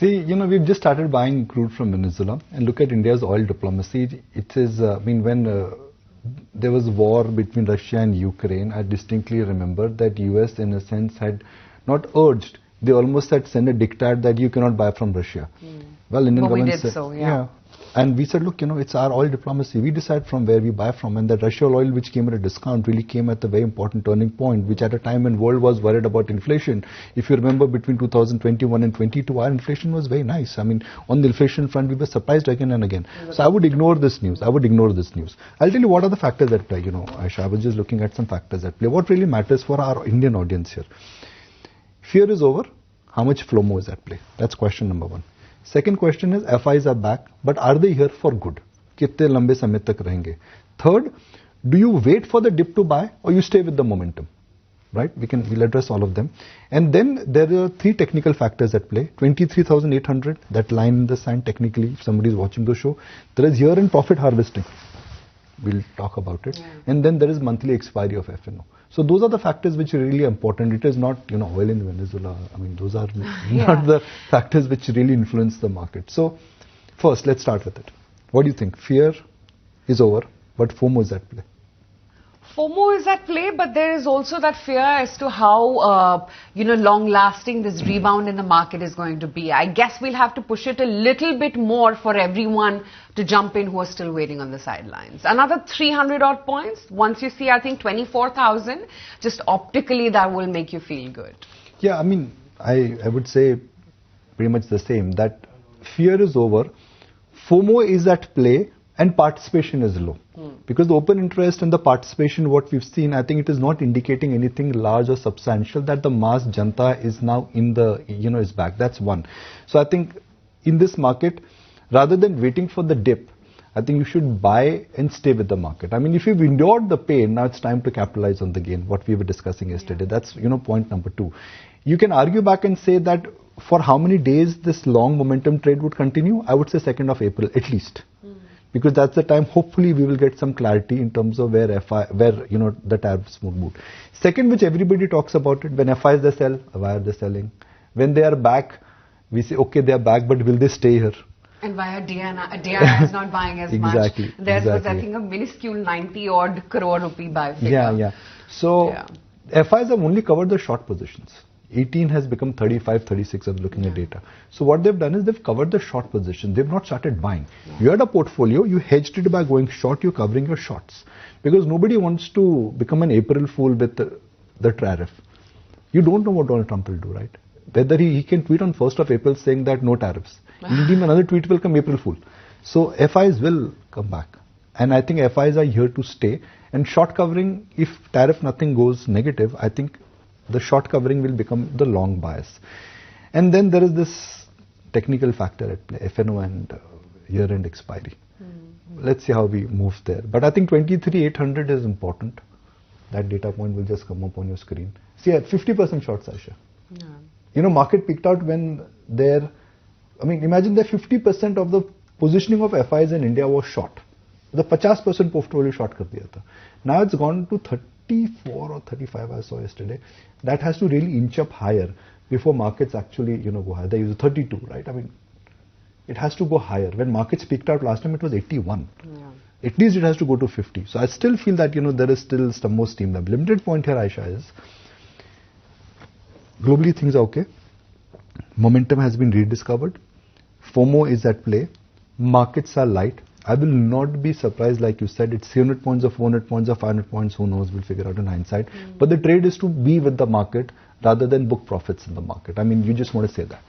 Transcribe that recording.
See, we've just started buying crude from Venezuela, and look at India's oil diplomacy. It is, when there was war between Russia and Ukraine, I distinctly remember that US, in a sense, had not urged, they almost had sent a diktat that you cannot buy from Russia. Well, Indian government we did so, yeah. And we said, look, it's our oil diplomacy. We decide from where we buy from. And that Russian oil, which came at a discount, really came at a very important turning point, which at a time when world was worried about inflation. If you remember, between 2021 and 22, our inflation was very nice. I mean, on the inflation front, we were surprised again and again. So I would ignore this news. I'll tell you what are the factors at play. Aisha, I was just looking at some factors at play. What really matters for our Indian audience here? Fear is over. How much FOMO is at play? That's question number one. Second question is, FIs are back, but are they here for good? कितने लंबे समय तक रहेंगे? Third, do you wait for the dip to buy or you stay with the momentum? Right? We'll address all of them. And then there are three technical factors at play. 23,800, that line in the sand technically, if somebody is watching the show. There is year-end profit harvesting. We'll talk about it. Yeah. And then there is monthly expiry of FNO. So those are the factors which are really important. It is not, oil in Venezuela. I mean, those are not the factors which really influence the market. So first, let's start with it. What do you think? Fear is over, but FOMO is at play. FOMO is at play, but there is also that fear as to how, long-lasting this rebound in the market is going to be. I guess we'll have to push it a little bit more for everyone to jump in who are still waiting on the sidelines. Another 300 odd points. Once you see, I think, 24,000, just optically that will make you feel good. Yeah, I mean, I would say pretty much the same, that fear is over, FOMO is at play, and participation is low. Because the open interest and the participation, what we've seen, I think it is not indicating anything large or substantial that the mass janta is now in the, is back. That's one. So I think in this market, rather than waiting for the dip, I think you should buy and stay with the market. I mean, if you've endured the pain, now it's time to capitalize on the gain, what we were discussing yesterday. That's, point number two. You can argue back and say that for how many days this long momentum trade would continue? I would say 2nd of April, at least. Because that's the time, hopefully, we will get some clarity in terms of where the tariffs would move. Second, which everybody talks about it, when FIs they sell, why are they selling? When they are back, we say, okay, they are back, but will they stay here? And why are DII is not buying as much? There was, I think, a minuscule 90-odd crore rupee buy figure. Yeah. So, FIs have only covered the short positions. 18 has become 35, 36 of looking at data. So what they've done is they've covered the short position. They've not started buying. You had a portfolio, you hedged it by going short, you're covering your shorts. Because nobody wants to become an April fool with the tariff. You don't know what Donald Trump will do, right? Whether he can tweet on 1st of April saying that no tariffs. Indeed, another tweet will come April fool. So FIs will come back. And I think FIs are here to stay. And short covering, if tariff nothing goes negative, I think the short covering will become the long bias. And then there is this technical factor at play, FNO and year-end expiry. Let's see how we move there. But I think 23,800 is important. That data point will just come up on your screen. See, at 50% shorts, Aisha. Market peaked out when imagine that 50% of the positioning of FIs in India was short. The 50% portfolio short kar diya tha. Now it's gone to 34 or 35, I saw yesterday. That has to really inch up higher before markets actually, go higher. They use 32, right? I mean, it has to go higher. When markets peaked out last time, it was 81. At least it has to go to 50. So I still feel that, there is still some more steam. The limited point here, Aisha, is globally things are okay. Momentum has been rediscovered. FOMO is at play. Markets are light. I will not be surprised, like you said, it's 300 points or 400 points or 500 points, who knows, we'll figure out in hindsight. But the trade is to be with the market rather than book profits in the market. I mean, you just want to say that.